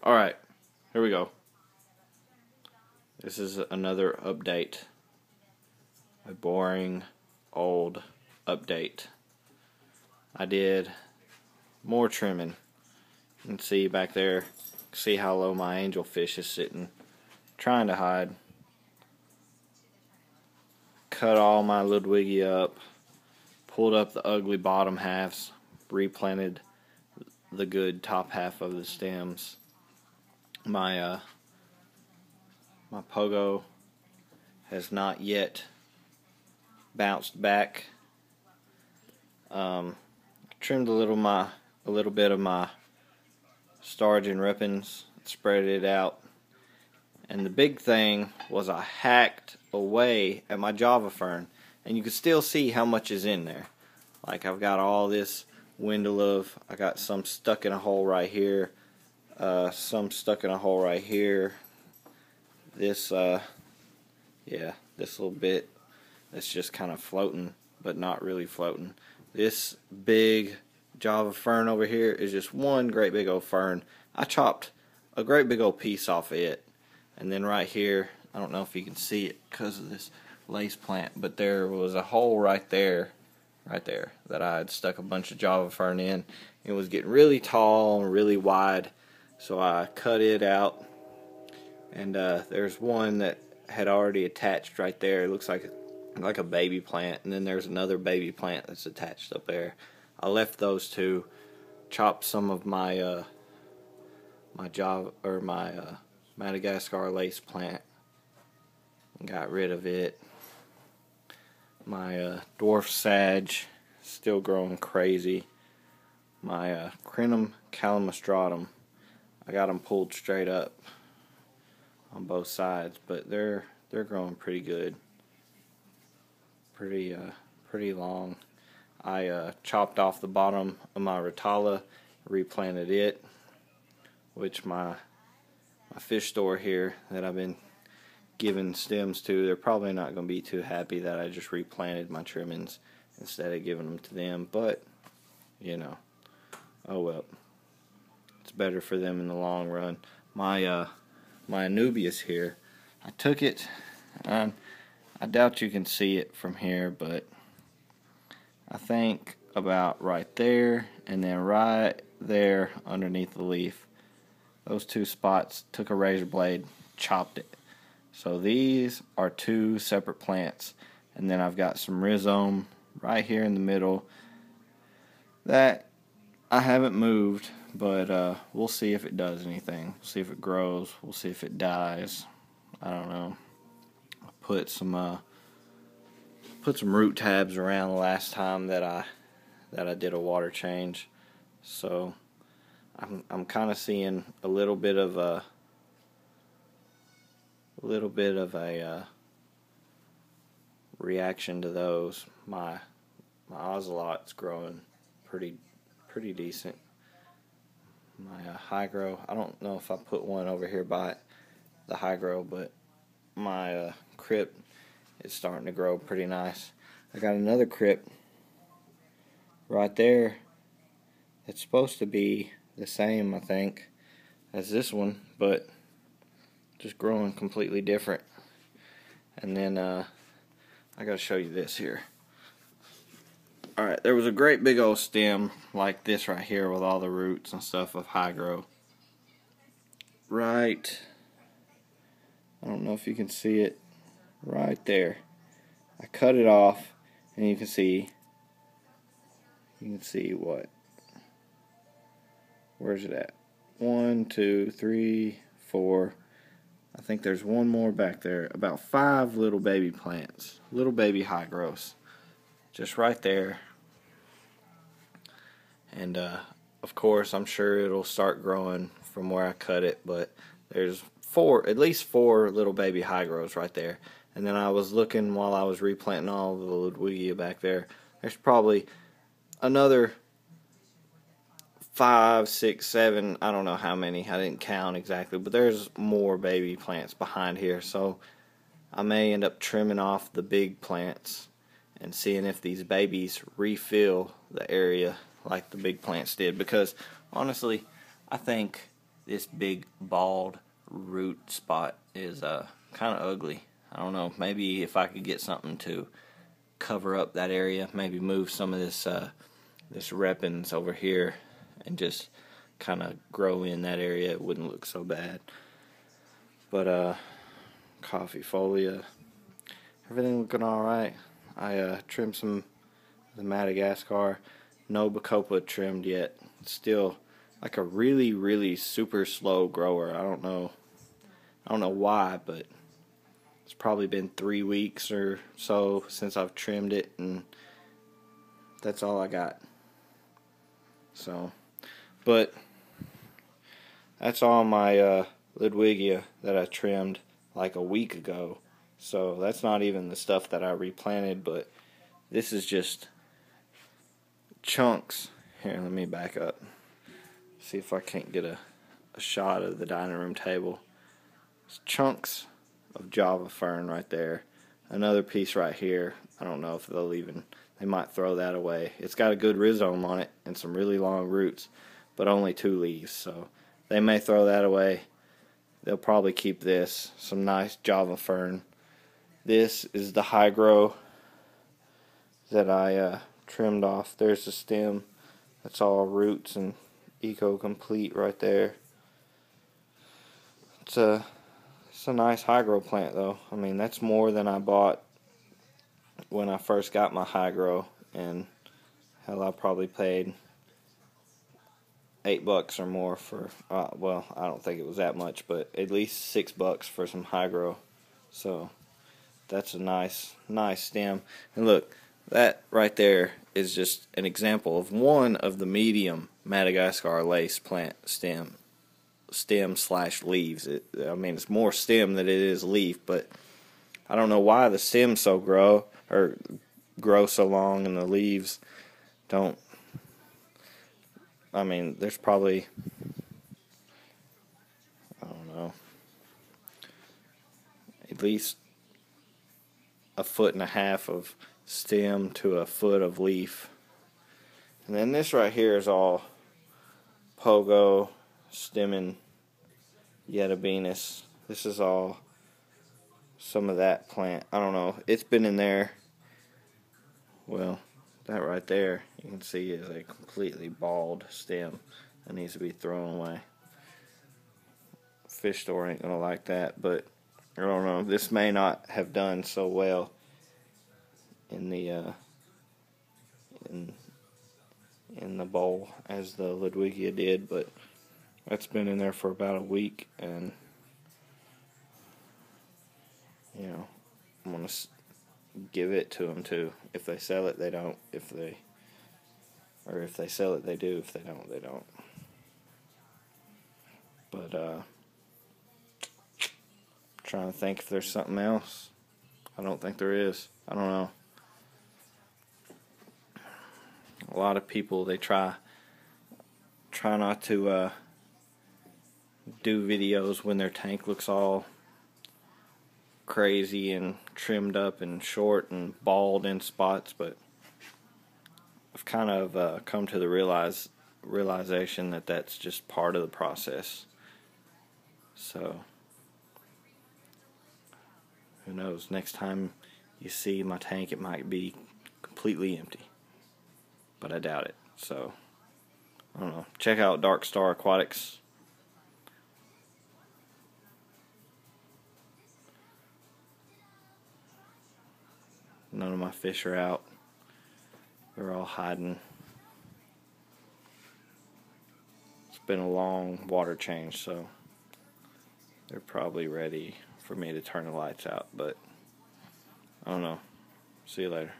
Alright, here we go. This is another update. A boring, old update. I did more trimming. You can see back there, see how low my angelfish is sitting, trying to hide. Cut all my Ludwigia up, pulled up the ugly bottom halves, replanted the good top half of the stems. My pogo has not yet bounced back. Trimmed a little bit of my starch and rippins, spread it out, and the big thing was I hacked away at my Java fern, and you can still see how much is in there. Like, I've got all this windowlove. I got some stuck in a hole right here, some stuck in a hole right here. This this little bit that's just kind of floating, but not really floating. This big Java fern over here is just one great big old fern. I chopped a great big old piece off of it. And then right here, I don't know if you can see it because of this lace plant, but there was a hole right there, that I had stuck a bunch of Java fern in. It was getting really tall and really wide, so I cut it out. And there's one that had already attached right there. It looks like a baby plant, and then there's another baby plant that's attached up there. I left those two, chopped some of my Madagascar lace plant, and got rid of it. My dwarf sage still growing crazy. My Crinum calamostratum, I got them pulled straight up on both sides, but they're growing pretty good, pretty long. I chopped off the bottom of my Rotala, replanted it, which my fish store here that I've been giving stems to, they're probably not going to be too happy that I just replanted my trimmings instead of giving them to them, but you know, oh well, it's better for them in the long run. My Anubias here, I took it, and I doubt you can see it from here, but I think about right there and then right there underneath the leaf, those two spots, took a razor blade, chopped it. So these are two separate plants, and then I've got some rhizome right here in the middle that I haven't moved, but we'll see if it does anything. We'll see if it grows. We'll see if it dies. I don't know. I put some root tabs around the last time that I did a water change, so I'm kind of seeing a little bit of a reaction to those. My ocelot's growing pretty decent. My hygro, I don't know if I put one over here by the hygro, but my crypt is starting to grow pretty nice. I got another crypt right there that's supposed to be the same, I think, as this one, but just growing completely different. And then I gotta show you this here. Alright, there was a great big old stem like this right here with all the roots and stuff of hygro. Right, I don't know if you can see it, right there. I cut it off, and you can see what? Where's it at? 1, 2, 3, 4. I think there's one more back there. About 5 little baby plants, little baby hygros, just right there. And of course, I'm sure it'll start growing from where I cut it, but there's at least 4 little baby hygros right there. And then I was looking while I was replanting all the Ludwigia back there. There's probably another 5, 6, 7, I don't know how many, I didn't count exactly, but there's more baby plants behind here, so I may end up trimming off the big plants and seeing if these babies refill the area like the big plants did, because honestly, I think this big bald root spot is kind of ugly. I don't know, maybe if I could get something to cover up that area, maybe move some of this this repens over here and just kind of grow in that area, it wouldn't look so bad. But coffee folia, everything looking alright. I trimmed some of the Madagascar. No Bacopa trimmed yet. It's still like a really super slow grower. I don't know why, but it's probably been 3 weeks or so since I've trimmed it, and that's all I got. So, but that's all my Ludwigia that I trimmed like a week ago. So that's not even the stuff that I replanted, but this is just chunks. Here, let me back up. See if I can't get a shot of the dining room table. It's chunks of Java fern right there. Another piece right here. I don't know if they might throw that away. It's got a good rhizome on it and some really long roots, but only 2 leaves, so they may throw that away. They'll probably keep this, some nice Java fern. This is the high grow that I trimmed off. There's the stem. That's all roots and Eco Complete right there. It's a nice high grow plant though. I mean, that's more than I bought when I first got my high grow, and hell, I probably paid $8 or more for, well, I don't think it was that much, but at least $6 for some high grow. So that's a nice stem. And look, that right there is just an example of one of the medium Madagascar lace plant stem / leaves. I mean, it's more stem than it is leaf, but I don't know why the stems grow so long and the leaves don't. I mean, there's probably, I don't know, at least 1.5 feet of stem to 1 foot of leaf. And then this right here is all pogo, stemming Yetabenus. This is all some of that plant. I don't know. It's been in there. Well, that right there, you can see, is a completely bald stem that needs to be thrown away. Fish store ain't gonna like that, but I don't know. This may not have done so well in the in the bowl as the Ludwigia did, but that's been in there for about a week, and you know, I'm gonna give it to them too. If they sell it, they don't. If they sell it, they do. If they don't, they don't. But trying to think if there's something else. I don't think there is. I don't know. A lot of people, they try not to do videos when their tank looks all crazy and trimmed up and short and bald in spots, but I've kind of come to the realization that that's just part of the process. So who knows, next time you see my tank, it might be completely empty, but I doubt it. So I don't know. Check out Dark Star Aquatics. None of my fish are out. They're all hiding. It's been a long water change, so they're probably ready for me to turn the lights out, but I don't know. See you later.